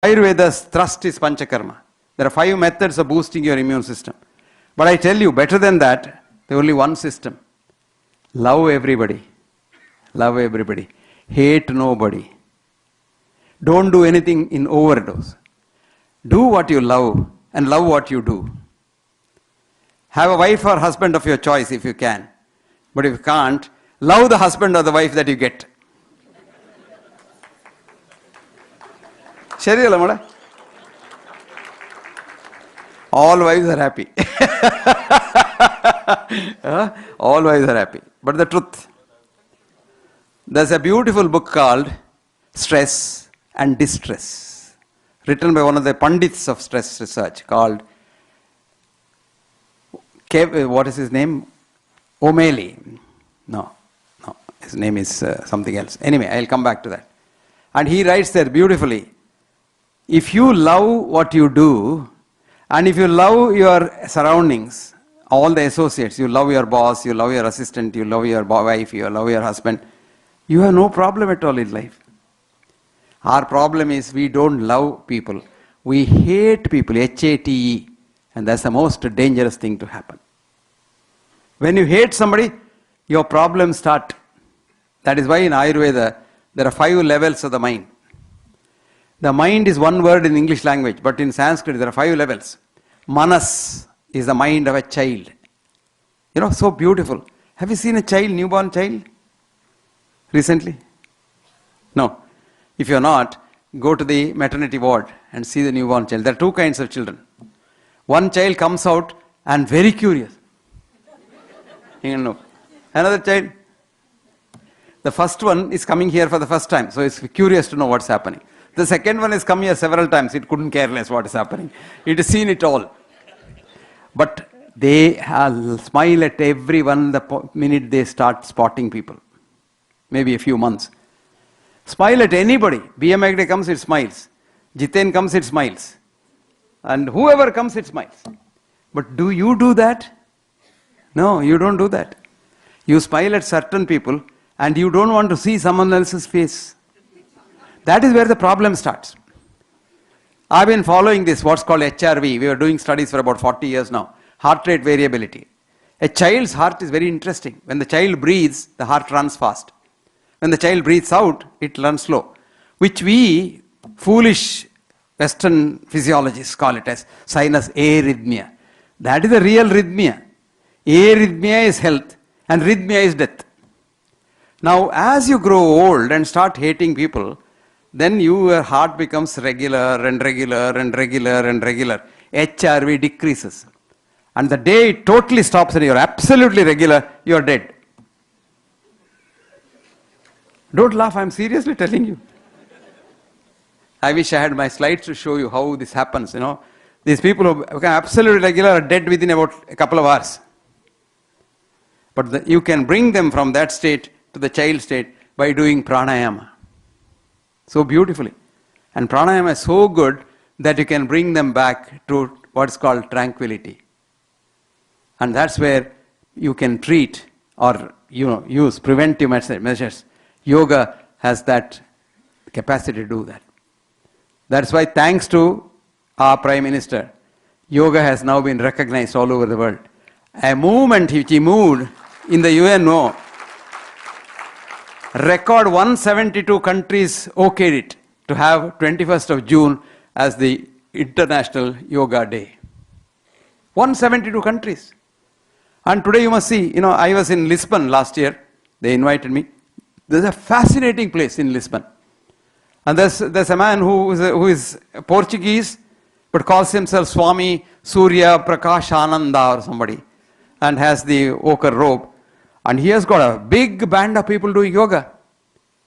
Ayurveda's thrust is Panchakarma. There are 5 methods of boosting your immune system. But I tell you, better than that, there's only one system. Love everybody. Love everybody. Hate nobody. Don't do anything in overdose. Do what you love and love what you do. Have a wife or husband of your choice if you can. But if you can't, love the husband or the wife that you get. ശരിയല്ല മോളെ? All wives are happy. All wives are happy. But the truth, there's a beautiful book called Stress and Distress, written by one of the Pandits of stress research called, what is his name? O'Malley. No, his name is something else. Anyway, I'll come back to that. And he writes there beautifully, if you love what you do, and if you love your surroundings, all the associates, you love your boss, you love your assistant, you love your wife, you love your husband, you have no problem at all in life. Our problem is we don't love people. We hate people, H-A-T-E, and that's the most dangerous thing to happen. When you hate somebody, your problems start. That is why in Ayurveda, there are 5 levels of the mind. The mind is one word in English language, but in Sanskrit there are 5 levels. Manas is the mind of a child. You know, so beautiful. Have you seen a child, newborn child? Recently? No. If you're not, go to the maternity ward and see the newborn child. There are 2 kinds of children. One child comes out and very curious. You know. Another child. The first one is coming here for the first time, so it's curious to know what's happening. The second one has come here several times. It couldn't care less what is happening. It has seen it all. But they smile at everyone the minute they start spotting people. Maybe a few months. Smile at anybody. B.M. Hegde comes, it smiles. Jiten comes, it smiles. And whoever comes, it smiles. But do you do that? No, you don't do that. You smile at certain people and you don't want to see someone else's face. That is where the problem starts. I've been following this, what's called HRV. We are doing studies for about 40 years now. Heart rate variability. A child's heart is very interesting. When the child breathes, the heart runs fast. When the child breathes out, it runs slow. Which we, foolish Western physiologists, call it as sinus arrhythmia. That is the real rhythmia. Arrhythmia is health and rhythmia is death. Now, as you grow old and start hating people, then your heart becomes regular and regular and regular and regular. HRV decreases. And the day it totally stops and you're absolutely regular, you're dead. Don't laugh, I'm seriously telling you. I wish I had my slides to show you how this happens, you know. These people who become absolutely regular are dead within about a couple of hours. But you can bring them from that state to the child state by doing pranayama. So beautifully. And pranayama is so good that you can bring them back to what's called tranquility. And that's where you can treat or use preventive measures. Yoga has that capacity to do that. That's why, thanks to our Prime Minister, yoga has now been recognized all over the world. A movement which he moved in the UNO, record 172 countries okayed it to have 21st of June as the International Yoga Day. 172 countries. And today you must see, I was in Lisbon last year. They invited me. There's a fascinating place in Lisbon. And there's a man who is Portuguese, but calls himself Swami Surya Prakash Ananda or somebody, and has the ochre robe. And he has got a big band of people doing yoga.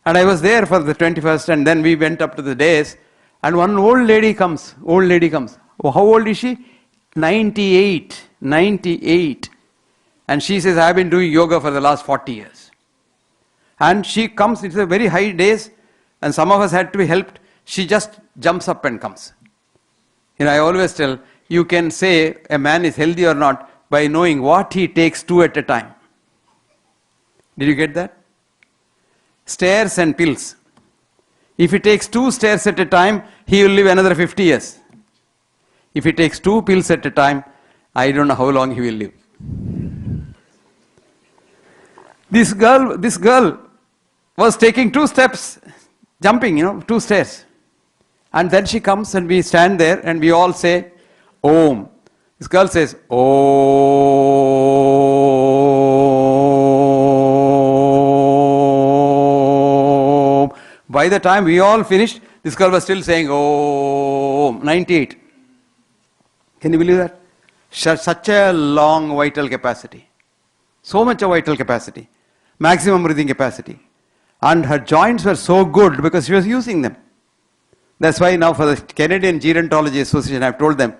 And I was there for the 21st, and then we went up to the days, and one old lady comes. Oh, how old is she? 98. And she says, I've been doing yoga for the last 40 years. And she comes, it's a very high days, and some of us had to be helped. She just jumps up and comes. I always tell, you can say a man is healthy or not by knowing what he takes 2 at a time. Did you get that? Stairs and pills. If he takes 2 stairs at a time, he will live another 50 years. If he takes 2 pills at a time, I don't know how long he will live. This girl was taking 2 steps, jumping, 2 stairs. And then she comes and we stand there and we all say, Om. This girl says, Om. By the time we all finished, this girl was still saying, Om. 98. Can you believe that? Such a long vital capacity. So much of vital capacity. Maximum breathing capacity. And her joints were so good because she was using them. That's why now for the Canadian Gerontology Association, I've told them,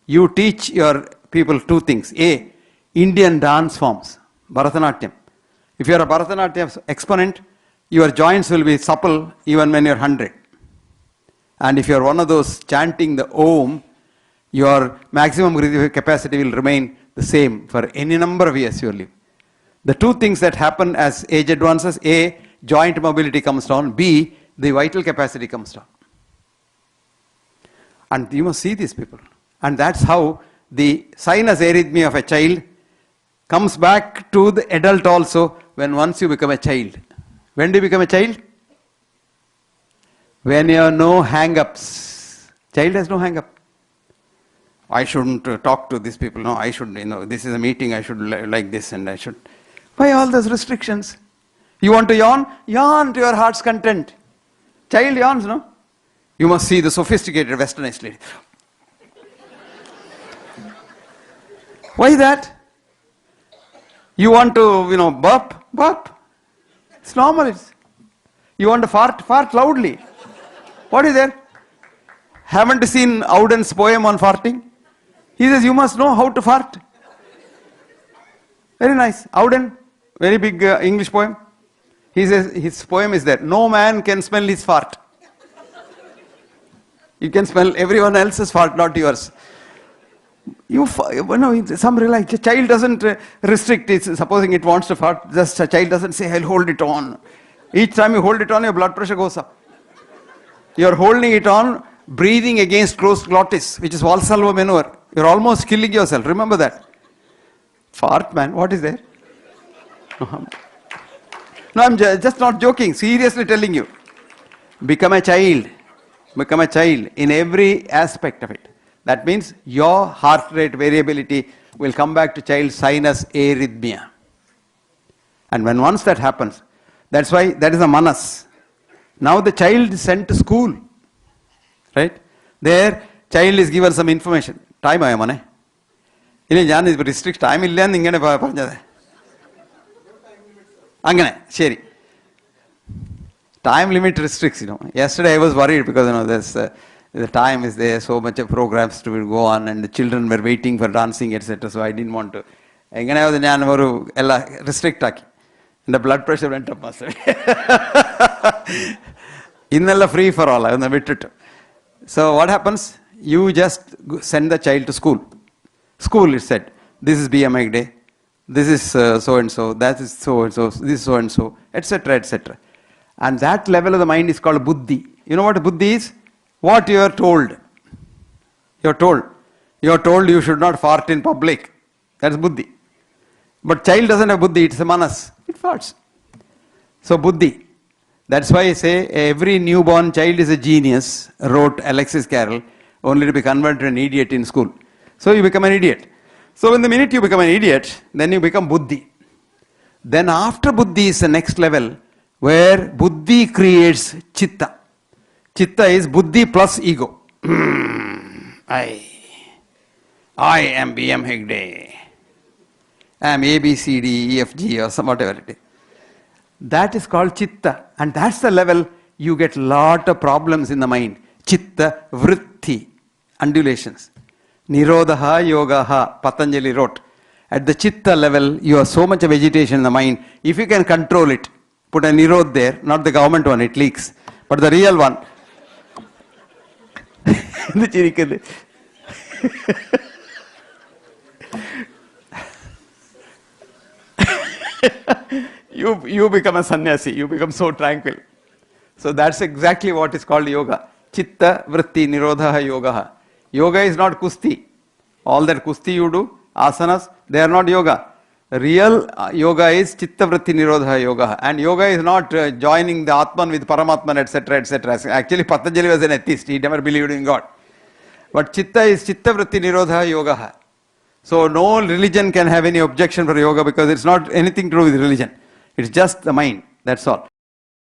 you teach your people 2 things. A, Indian dance forms, Bharatanatyam. If you are a Bharatanatyam exponent, your joints will be supple even when you're 100. And if you're one of those chanting the Om, your maximum breathing capacity will remain the same for any number of years you live. The 2 things that happen as age advances, A, joint mobility comes down, B, the vital capacity comes down. And you must see these people. And that's how the sinus arrhythmia of a child comes back to the adult also when once you become a child. When do you become a child? When you have no hang-ups. Child has no hang-up. I shouldn't talk to these people. No, I should, this is a meeting, I should like this and I should. Why all those restrictions? You want to yawn? Yawn to your heart's content. Child yawns, no? You must see the sophisticated westernized lady. Why that? You want to, burp? Burp. It's normal. You want to fart? Fart loudly. What is there? Haven't you seen Auden's poem on farting? He says, you must know how to fart. Very nice. Auden, very big English poem. He says, his poem is there. No man can smell his fart. You can smell everyone else's fart, not yours. Some relax. A child doesn't restrict it. Supposing it wants to fart, just a child doesn't say, I'll hold it on. Each time you hold it on, your blood pressure goes up. You're holding it on, breathing against closed glottis, which is Valsalva maneuver. You're almost killing yourself. Remember that. Fart, man. What is there? No, I'm just not joking. Seriously telling you. Become a child. Become a child in every aspect of it. That means your heart rate variability will come back to child sinus arrhythmia. And when once that happens, that's why that is a manas. Now the child is sent to school. Right? There, child is given some information. Time I am on. This restrict time Angane, Sherry. Time limit restricts, Yesterday I was worried because, there's the time is there, so much of programs to go on, and the children were waiting for dancing, etc. So I didn't want to. Restrict and the blood pressure went up. Innella free for all. So what happens? You just send the child to school. School is said, this is BMI day, this is so and so, that is so and so, this is so and so, etc., etc. And that level of the mind is called buddhi. You know what buddhi is? What you are told. You are told. You are told you should not fart in public. That's buddhi. But child doesn't have buddhi, it's a manas. It farts. So buddhi. That's why I say every newborn child is a genius, wrote Alexis Carrel, only to be converted to an idiot in school. So you become an idiot. So when the minute you become an idiot, then you become buddhi. Then after buddhi is the next level, where buddhi creates chitta. Chitta is buddhi plus ego. I am B.M. Hegde. I am A, B, C, D, E, F, G or some whatever it is. That is called chitta. And that's the level you get lot of problems in the mind. Chitta, vritti, undulations. Nirodha yogaha, Patanjali wrote. At the chitta level, you have so much of agitation in the mind. If you can control it, put a nirod there, not the government one, it leaks, but the real one. You become a sannyasi, you become so tranquil. So that's exactly what is called yoga. Chitta vritti nirodha yoga. Yoga is not kusti. All that kusti you do, asanas, they are not yoga. Real yoga is chitta vritti nirodha yoga. And yoga is not joining the Atman with Paramatman, etc., etc. Actually, Patanjali was an atheist. He never believed in God. But chitta is chitta vritti nirodha yoga. So no religion can have any objection for yoga because it's not anything to do with religion. It's just the mind. That's all.